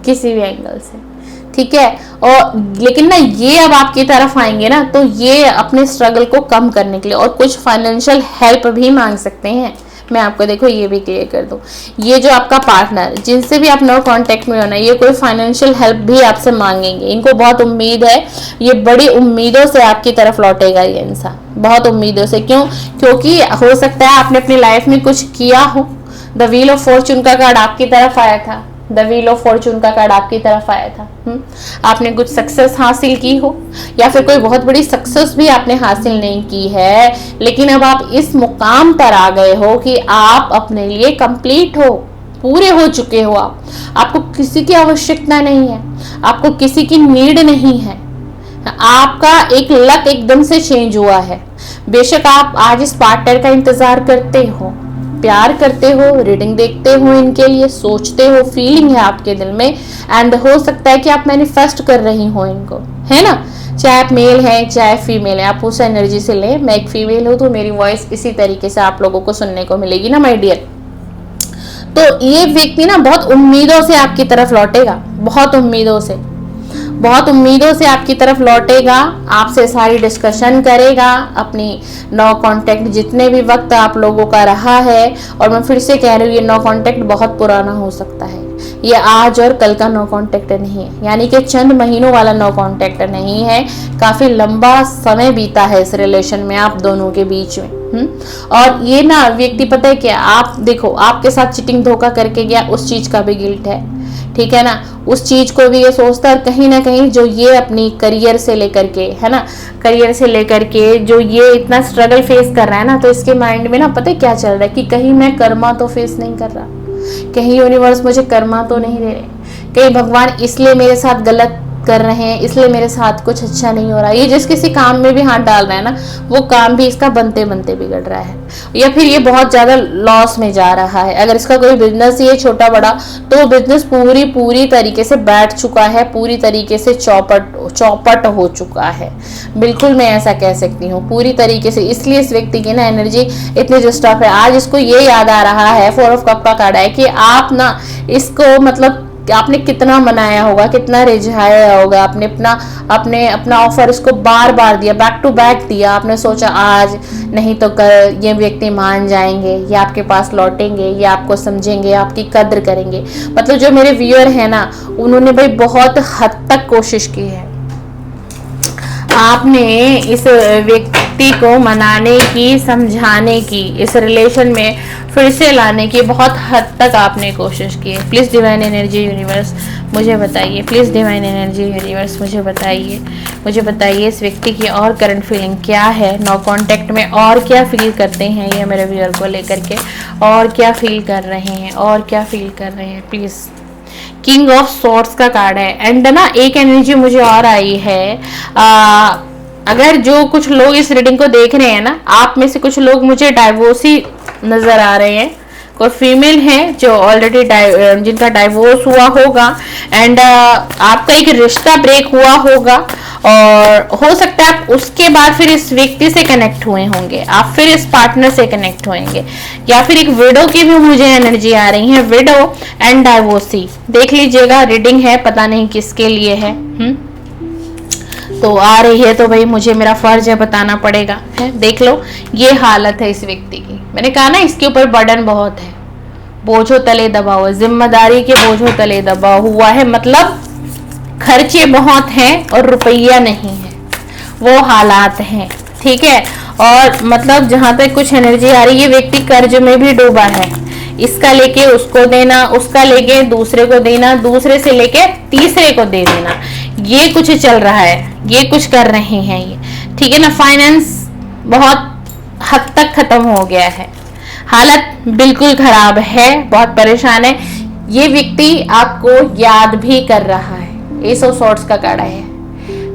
किसी भी एंगल से, ठीक है। और लेकिन ना, ये अब आपकी तरफ आएंगे ना, तो ये अपने स्ट्रगल को कम करने के लिए और कुछ फाइनेंशियल हेल्प भी मांग सकते हैं। मैं आपको देखो ये भी क्लियर कर दूं, ये जो आपका पार्टनर, जिनसे भी आप नो कांटेक्ट में होना, ये कोई फाइनेंशियल हेल्प भी आपसे मांगेंगे। इनको बहुत उम्मीद है, ये बड़ी उम्मीदों से आपकी तरफ लौटेगा ये इंसान, बहुत उम्मीदों से। क्योंकि हो सकता है आपने अपनी लाइफ में कुछ किया हो। द व्हील ऑफ फॉर्चून का कार्ड आपकी तरफ आया था, द व्हील ऑफ फॉर्चून का कार्ड आपकी तरफ आया था। आपने कुछ सक्सेस हासिल की हो, या फिर कोई बहुत बड़ी सक्सेस भी आपने हासिल नहीं की है, लेकिन अब आप इस मुकाम पर आ गए हो कि आप अपने लिए कंप्लीट हो, पूरे हो चुके हो। आपको किसी की आवश्यकता नहीं है, आपको किसी की नीड नहीं है, आपका एक लक एकदम से चेंज हुआ है। बेशक आप आज इस पार्टनर का इंतजार करते हो, प्यार करते हो, रीडिंग देखते हो, इनके लिए सोचते हो, फीलिंग है आपके दिल में, एंड हो सकता है कि आप मैनिफेस्ट कर रही हो इनको, है ना। चाहे आप मेल है चाहे फीमेल है, आप उस एनर्जी से लें। मैं एक फीमेल हूं, तो मेरी वॉइस इसी तरीके से आप लोगों को सुनने को मिलेगी ना माय डियर। तो ये व्यक्ति ना बहुत उम्मीदों से आपकी तरफ लौटेगा, बहुत उम्मीदों से, बहुत उम्मीदों से आपकी तरफ लौटेगा, आपसे सारी डिस्कशन करेगा, अपनी नो कांटेक्ट जितने भी वक्त आप लोगों का रहा है। और मैं फिर से कह रही हूँ, ये नो कांटेक्ट बहुत पुराना हो सकता है, ये आज और कल का नो कांटेक्ट नहीं है, यानी कि चंद महीनों वाला नो कांटेक्ट नहीं है, काफी लंबा समय बीता है इस रिलेशन में आप दोनों के बीच में। और ये ना व्यक्ति, पता है क्या, आप देखो, आपके साथ चिटिंग धोखा करके गया, उस चीज का भी गिल्ट है, ठीक है ना, उस चीज को भी ये सोचता है। कहीं ना कहीं जो ये अपनी करियर से लेकर के, है ना, करियर से लेकर के जो ये इतना स्ट्रगल फेस कर रहा है ना, तो इसके माइंड में ना पता है क्या चल रहा है कि कहीं मैं कर्मा तो फेस नहीं कर रहा, कहीं यूनिवर्स मुझे कर्मा तो नहीं दे रहे, कहीं भगवान इसलिए मेरे साथ गलत कर रहे हैं इसलिए मेरे साथ कुछ अच्छा नहीं हो रहा है। ये जिस किसी काम में भी हाथ डाल रहा है ना, वो काम भी इसका बनते बनते बिगड़ रहा है, या फिर ये बहुत ज्यादा लॉस में जा रहा है। अगर इसका कोई बिजनेस ही है छोटा बड़ा, तो बिजनेस पूरी तरीके से बैठ चुका है, पूरी तरीके से चौपट हो चुका है। बिल्कुल मैं ऐसा कह सकती हूँ, पूरी तरीके से। इसलिए इस व्यक्ति की ना एनर्जी इतनी डिस्टर्ब है। आज इसको ये याद आ रहा है, 4 ऑफ कप का कार्ड है, कि आप ना इसको मतलब आपने कितना मनाया होगा, कितना रिझाया होगा, आपने अपना ऑफर इसको बार बार दिया, बैक टू बैक दिया। आपने सोचा आज नहीं तो कल ये व्यक्ति मान जाएंगे, ये आपके पास लौटेंगे, ये आपको समझेंगे, आपकी कद्र करेंगे। मतलब जो मेरे व्यूअर है ना, उन्होंने भाई बहुत हद तक कोशिश की है। आपने इस व्यक्ति को मनाने की, समझाने की, इस रिलेशन में फिर से लाने की बहुत हद तक आपने कोशिश की है। प्लीज़ डिवाइन एनर्जी यूनिवर्स मुझे बताइए, प्लीज़ डिवाइन एनर्जी यूनिवर्स मुझे बताइए इस व्यक्ति की और करंट फीलिंग क्या है, नो कांटेक्ट में और क्या फील करते हैं ये मेरे व्यूअर को लेकर के, और क्या फील कर रहे हैं प्लीज़। किंग ऑफ सॉर्ड्स का कार्ड है, एंड ना एक एनर्जी मुझे और आई है। अगर जो कुछ लोग इस रीडिंग को देख रहे हैं ना, आप में से कुछ लोग मुझे डाइवोर्सी नजर आ रहे हैं। कोई फीमेल है जो ऑलरेडी जिनका डाइवोर्स हुआ होगा, एंड आपका एक रिश्ता ब्रेक हुआ होगा, और हो सकता है आप उसके बाद फिर इस व्यक्ति से कनेक्ट हुए होंगे, आप फिर इस पार्टनर से कनेक्ट होंगे, या फिर एक विडो की भी मुझे एनर्जी आ रही है, विडो एंड डाइवोर्सी। देख लीजिएगा, रीडिंग है, पता नहीं किसके लिए है। तो आ रही है तो भाई मुझे मेरा फर्ज है बताना पड़ेगा, है। देख लो, ये हालत है इस व्यक्ति की। मैंने कहा ना इसके ऊपर बर्डन बहुत है, बोझों तले दबा हुआ, जिम्मेदारी के बोझों तले दबा हुआ है। मतलब खर्चे बहुत हैं और रुपया नहीं है, वो हालात हैं, ठीक है। और मतलब जहां तक कुछ एनर्जी आ रही है, ये व्यक्ति कर्ज में भी डूबा है। इसका लेके उसको देना, उसका लेके दूसरे को देना, दूसरे से लेके तीसरे को दे देना, ये कुछ चल रहा है, ये कुछ कर रहे हैं ये, ठीक है ना। फाइनेंस बहुत हद तक खत्म हो गया है, हालत बिल्कुल खराब है, बहुत परेशान है। ये व्यक्ति आपको याद भी कर रहा है, एस ऑफ सॉर्ड्स का कार्ड है,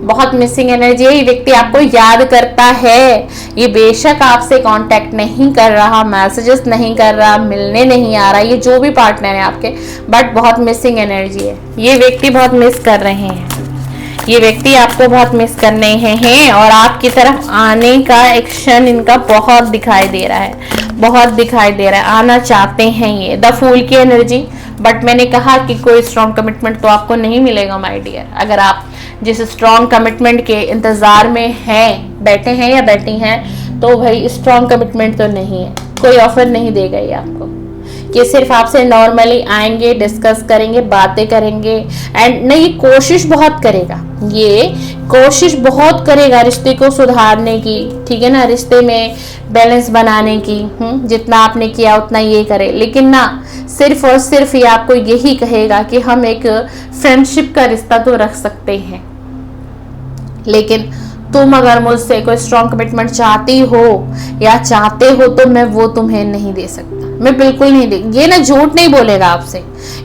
बहुत मिसिंग एनर्जी है। ये व्यक्ति आपको याद करता है, ये बेशक आपसे कांटेक्ट नहीं कर रहा, मैसेजेस नहीं कर रहा, मिलने नहीं आ रहा, ये जो भी पार्टनर है आपके, बट बहुत मिसिंग एनर्जी है। ये व्यक्ति बहुत मिस कर रहे हैं, ये व्यक्ति आपको बहुत मिस कर रहे हैं, और आपकी तरफ आने का एक क्षण इनका बहुत दिखाई दे रहा है, बहुत दिखाई दे रहा है, आना चाहते हैं ये। द फूल की एनर्जी, बट मैंने कहा कि कोई स्ट्रॉन्ग कमिटमेंट तो आपको नहीं मिलेगा माय डियर। अगर आप जिस स्ट्रॉन्ग कमिटमेंट के इंतजार में हैं, बैठे हैं या बैठी हैं, तो भाई स्ट्रॉन्ग कमिटमेंट तो नहीं है, कोई ऑफर नहीं देगा ये आपको। ये सिर्फ आपसे नॉर्मली आएंगे, डिस्कस करेंगे, बातें करेंगे, एंड नहीं, कोशिश बहुत करेगा, ये कोशिश बहुत करेगा रिश्ते को सुधारने की, ठीक है ना, रिश्ते में बैलेंस बनाने की। जितना आपने किया उतना ये करे, लेकिन ना सिर्फ और सिर्फ ये आपको यही कहेगा कि हम एक फ्रेंडशिप का रिश्ता तो रख सकते हैं, लेकिन तुम अगर मुझसे कोई स्ट्रॉन्ग कमिटमेंट चाहती हो या चाहते हो तो मैं वो तुम्हें नहीं दे सकता, मैं बिल्कुल नहीं दे। ये ना झूठ नहीं बोलेगा आपसे।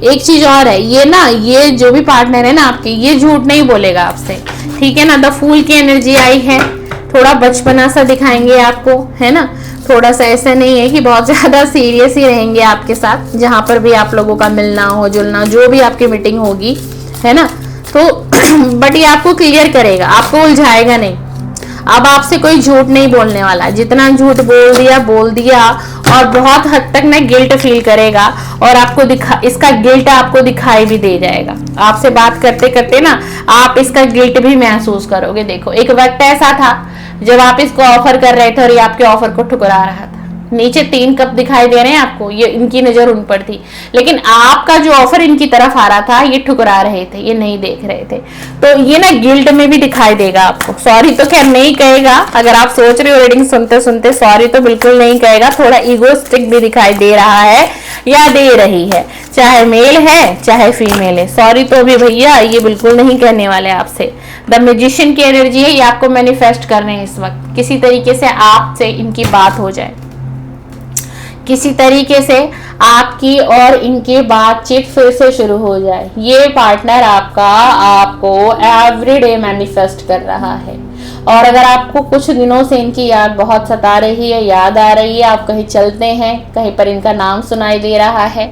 एक चीज और है, ये ना, ये जो भी पार्टनर है ना आपके, ये झूठ नहीं बोलेगा आपसे, ठीक है ना। द फूल की एनर्जी आई है, थोड़ा बचपना सा दिखाएंगे आपको, है ना, थोड़ा सा ऐसा नहीं है कि बहुत ज्यादा सीरियस ही रहेंगे आपके साथ, जहां पर भी आप लोगों का मिलना हो, जुलना, जो भी आपकी मीटिंग होगी, है ना। तो बट ये आपको क्लियर करेगा, आपको उलझाएगा नहीं। अब आपसे कोई झूठ नहीं बोलने वाला, जितना झूठ बोल दिया, और बहुत हद तक ना गिल्ट फील करेगा, और आपको इसका गिल्ट आपको दिखाई भी दे जाएगा। आपसे बात करते करते ना आप इसका गिल्ट भी महसूस करोगे। देखो, एक वक्त ऐसा था जब आप इसको ऑफर कर रहे थे और ये आपके ऑफर को ठुकरा रहा था। नीचे 3 कप दिखाई दे रहे हैं आपको, ये इनकी नजर उन पर थी, लेकिन आपका जो ऑफर इनकी तरफ आ रहा था, ये ठुकरा रहे थे, ये नहीं देख रहे थे। तो ये ना गिल्ट में भी दिखाई देगा आपको। सॉरी तो खैर नहीं कहेगा, अगर आप सोच रहे हो रीडिंग सुनते सुनते, सॉरी तो बिल्कुल नहीं कहेगा। थोड़ा ईगोस्टिक भी दिखाई दे रहा है या दे रही है, चाहे मेल है चाहे फीमेल है। सॉरी तो भी भैया ये बिल्कुल नहीं कहने वाले आपसे। द मैजिशियन की एनर्जी है, ये आपको मैनिफेस्ट कर रहे हैं इस वक्त, किसी तरीके से आपसे इनकी बात हो जाए। किसी तरीके से आपकी और इनकी बातचीत फिर से शुरू हो जाए। ये पार्टनर आपका आपको एवरीडे मैनिफेस्ट कर रहा है। और अगर आपको कुछ दिनों से इनकी याद बहुत सता रही है, याद आ रही है, आप कहीं चलते हैं, कहीं पर इनका नाम सुनाई दे रहा है,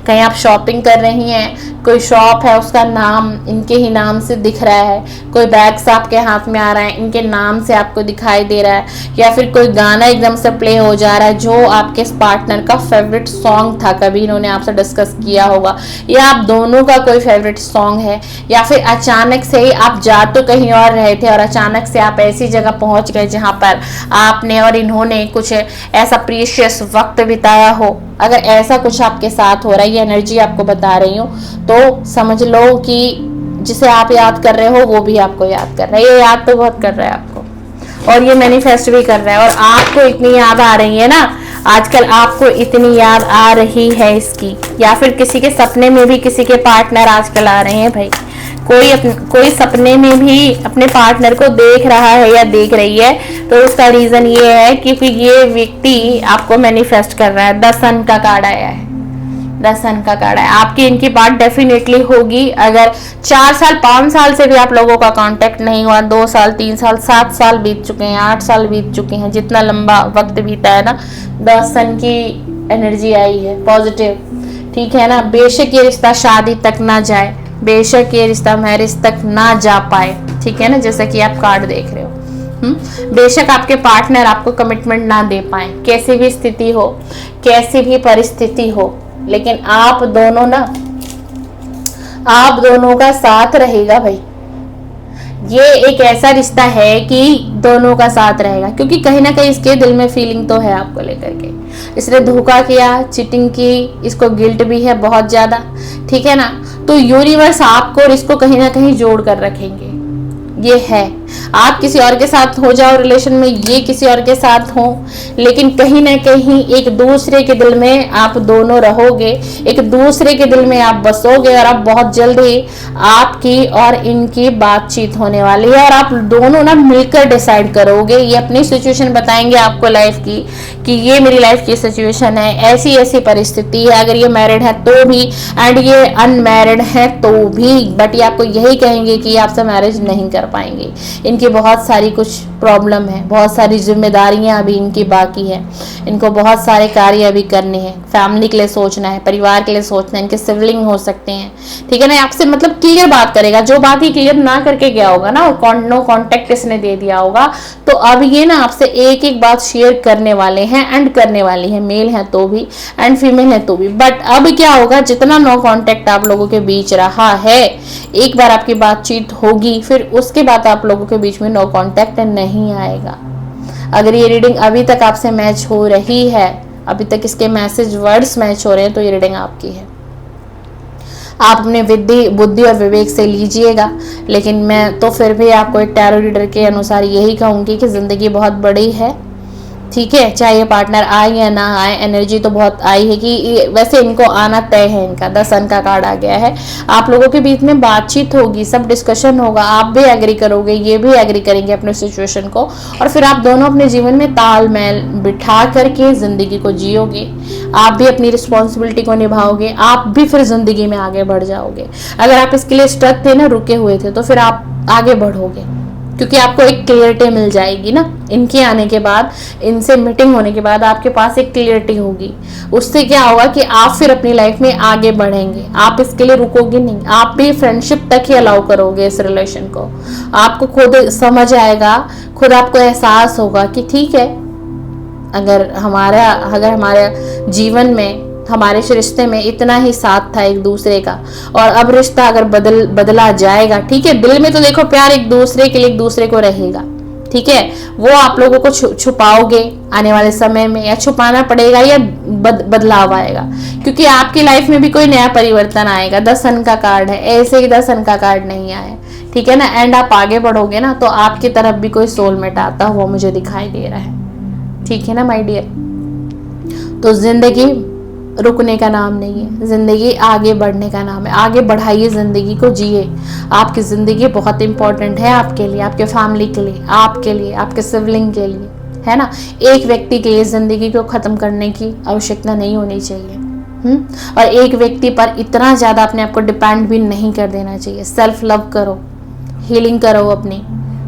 कहीं आप शॉपिंग कर रही हैं, कोई शॉप है उसका नाम इनके ही नाम से दिख रहा है, कोई बैग्स आपके हाथ में आ रहा है इनके नाम से आपको दिखाई दे रहा है, या फिर कोई गाना एकदम से प्ले हो जा रहा है जो आपके पार्टनर का फेवरेट सॉन्ग था, कभी इन्होंने आपसे डिस्कस किया होगा, या आप दोनों का कोई फेवरेट सॉन्ग है, या फिर अचानक से ही आप जा तो कहीं और रहे थे और अचानक से आप ऐसी जगह पहुंच गए जहां पर आपने और इन्होंने कुछ ऐसा प्रीशियस वक्त बिताया हो। अगर ऐसा कुछ आपके साथ हो रहा है, ये एनर्जी आपको बता रही हूँ, तो समझ लो कि जिसे आप याद कर रहे हो वो भी आपको याद कर रहा है। ये याद तो बहुत कर रहा है आपको और ये मैनिफेस्ट भी कर रहा है। और आपको इतनी याद आ रही है ना आजकल, आपको इतनी याद आ रही है इसकी, या फिर किसी के सपने में भी किसी के पार्टनर आजकल आ रहे हैं भाई। कोई सपने में भी अपने पार्टनर को देख रहा है या देख रही है, तो उसका रीजन ये है कि फिर ये व्यक्ति आपको मैनिफेस्ट कर रहा है। 10 सन का कार्ड आया है, 10 सन का कार्ड है। आपकी इनकी बात डेफिनेटली होगी। अगर 4 साल 5 साल से भी आप लोगों का कांटेक्ट नहीं हुआ, 2 साल 3 साल 7 साल बीत चुके हैं, 8 साल बीत चुके हैं, जितना लंबा वक्त बीता है ना, 10 सन की एनर्जी आई है पॉजिटिव, ठीक है ना। बेशक ये रिश्ता शादी तक ना जाए, बेशक ये रिश्ता मैरिज तक ना जा पाए, ठीक है ना, जैसा कि आप कार्ड देख रहे हो। बेशक आपके पार्टनर आपको कमिटमेंट ना दे पाए, कैसी भी स्थिति हो, कैसी भी परिस्थिति हो, लेकिन आप दोनों का साथ रहेगा भाई। ये एक ऐसा रिश्ता है कि दोनों का साथ रहेगा, क्योंकि कहीं ना कहीं इसके दिल में फीलिंग तो है आपको लेकर के। इसने धोखा किया, चीटिंग की, इसको गिल्ट भी है बहुत ज्यादा, ठीक है ना। तो यूनिवर्स आपको और इसको कहीं ना कहीं जोड़ कर रखेंगे, ये है। आप किसी और के साथ हो जाओ रिलेशन में, ये किसी और के साथ हो, लेकिन कहीं ना कहीं एक दूसरे के दिल में आप दोनों रहोगे, एक दूसरे के दिल में आप बसोगे, और अब बहुत जल्द ही आपकी और इनकी बातचीत होने वाली है, और आप दोनों ना मिलकर डिसाइड करोगे। ये अपनी सिचुएशन बताएंगे आपको लाइफ की, कि ये मेरी लाइफ की सिचुएशन है, ऐसी ऐसी परिस्थिति है, अगर ये मैरिड है तो भी एंड ये अनमैरिड है तो भी, बट ये आपको यही कहेंगे कि आपसे मैरिज नहीं कर पाएंगे। इनकी बहुत सारी कुछ प्रॉब्लम है, बहुत सारी जिम्मेदारियां अभी इनकी बाकी है, इनको बहुत सारे कार्य अभी करने हैं, फैमिली के लिए सोचना है, परिवार के लिए सोचना है, इनके सिबलिंग हो सकते हैं, ठीक है ना। आपसे मतलब क्लियर बात करेगा, जो बात ही क्लियर ना करके गया होगा ना, नो कॉन्टेक्ट इसने दे दिया होगा, तो अब ये ना आपसे एक एक बात शेयर करने वाले हैं एंड करने वाली है, मेल है तो भी एंड फीमेल है तो भी। बट अब क्या होगा, जितना नो कॉन्टेक्ट आप लोगों के बीच रहा है, एक बार आपकी बातचीत होगी, फिर उसके बाद आप लोगों के बीच में नो कॉन्टेक्ट नहीं आएगा। अगर ये रीडिंग अभी तक आपसे मैच हो रही है, अभी तक इसके मैसेज वर्ड्स मैच हो रहे हैं, तो ये रीडिंग आपकी है। आप अपने बुद्धि और विवेक से लीजिएगा, लेकिन मैं तो फिर भी आपको एक टैरो रीडर के अनुसार यही कहूंगी कि जिंदगी बहुत बड़ी है, ठीक है। चाहे ये पार्टनर आए या ना आए, एनर्जी तो बहुत आई है कि वैसे इनको आना तय है। इनका 10 सन का कार्ड आ गया है। आप लोगों के बीच में बातचीत होगी, सब डिस्कशन होगा, आप भी एग्री करोगे, ये भी एग्री करेंगे अपने सिचुएशन को, और फिर आप दोनों अपने जीवन में तालमेल बिठा करके जिंदगी को जियोगे। आप भी अपनी रिस्पॉन्सिबिलिटी को निभाओगे, आप भी फिर जिंदगी में आगे बढ़ जाओगे। अगर आप इसके लिए स्टक थे ना, रुके हुए थे, तो फिर आप आगे बढ़ोगे, क्योंकि आपको एक क्लियरिटी मिल जाएगी ना। इनके आने के बाद, इनसे मीटिंग होने के बाद आपके पास एक क्लियरिटी होगी। उससे क्या होगा कि आप फिर अपनी लाइफ में आगे बढ़ेंगे, आप इसके लिए रुकोगे नहीं, आप भी फ्रेंडशिप तक ही अलाउ करोगे इस रिलेशन को। आपको खुद समझ आएगा, खुद आपको एहसास होगा कि ठीक है, अगर हमारे जीवन में, हमारे इस रिश्ते में इतना ही साथ था एक दूसरे का, और अब रिश्ता अगर बदला जाएगा, ठीक है। दिल में तो देखो प्यार एक दूसरे के लिए एक दूसरे को रहेगा, ठीक है। वो आप लोगों को छुपाओगे आने वाले समय में, या छुपाना पड़ेगा, या बदलाव आएगा, क्योंकि आपकी लाइफ में भी कोई नया परिवर्तन आएगा। 10 सन का कार्ड है, ऐसे ही 10 सन का कार्ड नहीं आया, ठीक है ना। एंड आप आगे बढ़ोगे ना, तो आपकी तरफ भी कोई सोलमेट आता हुआ मुझे दिखाई दे रहा है, ठीक है ना माय डियर। तो जिंदगी रुकने का नाम नहीं है, जिंदगी आगे बढ़ने का नाम है। आगे बढ़ाइए, जिंदगी को जिए। आपकी जिंदगी बहुत इंपॉर्टेंट है आपके लिए, आपके फैमिली के लिए, आपके लिए, आपके सिबलिंग के लिए, है ना। एक व्यक्ति के लिए जिंदगी को खत्म करने की आवश्यकता नहीं होनी चाहिए। और एक व्यक्ति पर इतना ज्यादा अपने आप को डिपेंड भी नहीं कर देना चाहिए। सेल्फ लव करो, हीलिंग करो अपनी।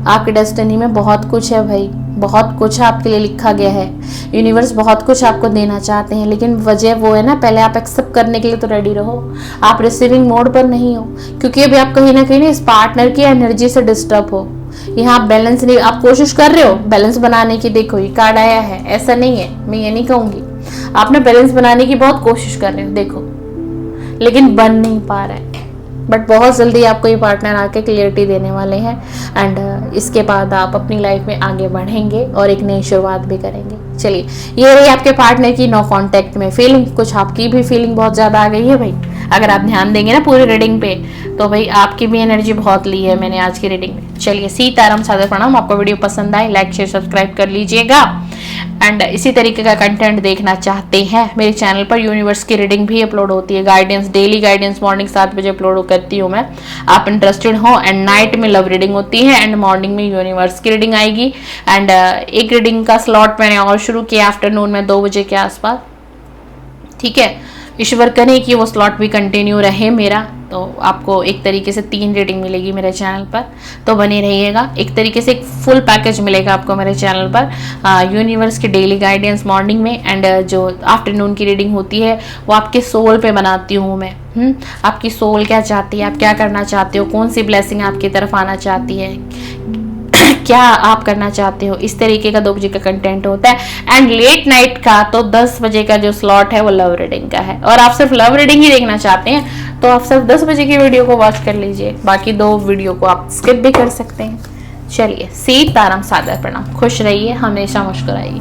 आपके डेस्टिनी में बहुत कुछ है भाई, बहुत कुछ आपके लिए लिखा गया है। यूनिवर्स बहुत कुछ आपको देना चाहते हैं, लेकिन वजह वो है ना, पहले आप एक्सेप्ट करने के लिए तो रेडी रहो। आप रिसीविंग मोड पर नहीं हो, क्योंकि अभी आप कहीं ना कहीं इस पार्टनर की एनर्जी से डिस्टर्ब हो। यहाँ आप बैलेंस नहीं, आप कोशिश कर रहे हो बैलेंस बनाने की। देखो ये कार्ड आया है, ऐसा नहीं है, मैं ये नहीं कहूंगी। आपने बैलेंस बनाने की बहुत कोशिश कर रहे हो देखो, लेकिन बन नहीं पा रहा है। बट बहुत जल्दी आपको ये पार्टनर आके क्लियरिटी देने वाले हैं। एंड इसके बाद आप अपनी लाइफ में आगे बढ़ेंगे और एक नई शुरुआत भी करेंगे। चलिए, ये रही आपके पार्टनर की नो कांटेक्ट में फीलिंग। कुछ आपकी भी फीलिंग बहुत ज़्यादा आ गई है भाई। अगर आप ध्यान देंगे ना पूरी रीडिंग पे, तो भाई आपकी भी एनर्जी बहुत ली है मैंने आज की रीडिंग में। चलिए, सीताराम सादर प्रणाम। आपको वीडियो पसंद आए लाइक शेयर सब्सक्राइब कर लीजिएगा। एंड इसी तरीके का कंटेंट देखना चाहते हैं, मेरे चैनल पर यूनिवर्स की रीडिंग भी अपलोड होती है। गाइडेंस, डेली गाइडेंस मॉर्निंग 7 बजे अपलोड करती हूँ मैं। आप इंटरेस्टेड हो। एंड नाइट में लव रीडिंग होती है एंड मॉर्निंग में यूनिवर्स की रीडिंग आएगी। एंड एक रीडिंग का स्लॉट मैंने और शुरू किया आफ्टरनून में 2 बजे के आसपास। ठीक है, ईश्वर करे कि वो स्लॉट भी कंटिन्यू रहे मेरा, तो आपको एक तरीके से 3 रीडिंग मिलेगी मेरे चैनल पर, तो बने रहिएगा। एक तरीके से एक फुल पैकेज मिलेगा आपको मेरे चैनल पर। यूनिवर्स की डेली गाइडेंस मॉर्निंग में, एंड जो आफ्टरनून की रीडिंग होती है वो आपके सोल पे बनाती हूँ मैं। आपकी सोल क्या चाहती है, आप क्या करना चाहते हो, कौन सी ब्लेसिंग आपकी तरफ आना चाहती है, क्या आप करना चाहते हो, इस तरीके का 2 बजे का कंटेंट होता है। एंड लेट नाइट का तो 10 बजे का जो स्लॉट है वो लव रीडिंग का है। और आप सिर्फ लव रीडिंग ही देखना चाहते हैं तो आप सिर्फ 10 बजे की वीडियो को वॉच कर लीजिए, बाकी 2 वीडियो को आप स्किप भी कर सकते हैं। चलिए, सीताराम सादर प्रणाम। खुश रहिए, हमेशा मुस्कुराइए।